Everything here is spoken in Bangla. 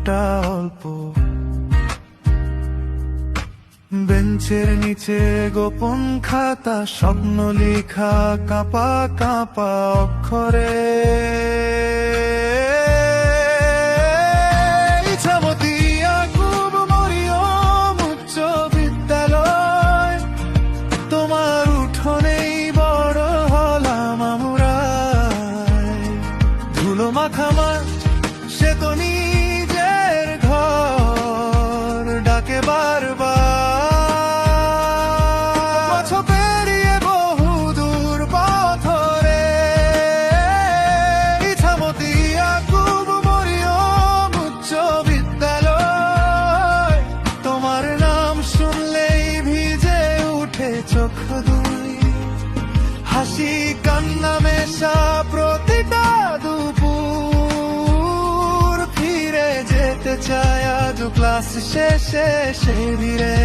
মনটা অল্প। বেঞ্চের নিচে গোপন খাতা, স্বপ্ন লেখা কাঁপা কাঁপা অক্ষরে। ইছামতি ইয়াকুব মরিয়ম উচ্চ বিদ্যালয়, তোমার উঠোনেই বড় হলাম আমরা। ধুলো মাখা মাঠ, সে তো নিজের ঘর, ডাকে বারবার। পেরিয়ে বহু দূর পথরে, ইছামতি ইয়াকুব মরিয়ম উচ্চ বিদ্যালয়, তোমার নাম শুনলেই ভিজে উঠে চোখ দুই। হাসি কান্না মেশা প্রতিটা দুপুর, ফিরে যেতে চায় আজ ক্লাস শেষে সে ধীরে।